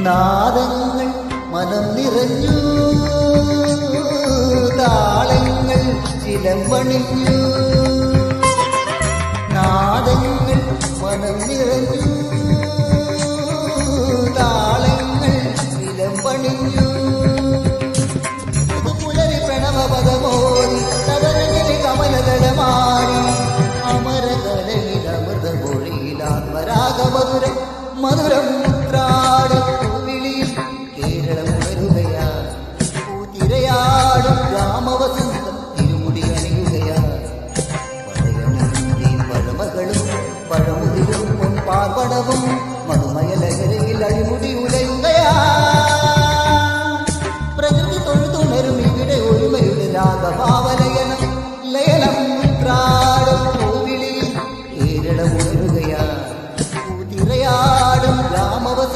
നാദങ്ങൾ മനം നിറഞ്ഞു, താളങ്ങൾ ചിലമ്പണിഞ്ഞു. നാദങ്ങൾ മനം നിറഞ്ഞു, താളങ്ങൾ ചിലമ്പണിഞ്ഞു. പുലരി പ്രണവപദമോദി തടരങ്ങിൽ കമലതടമാടി അമരകലയിൽ അമൃതമൊഴിയിൽ ആത്മരാഗമധുരം മധുരം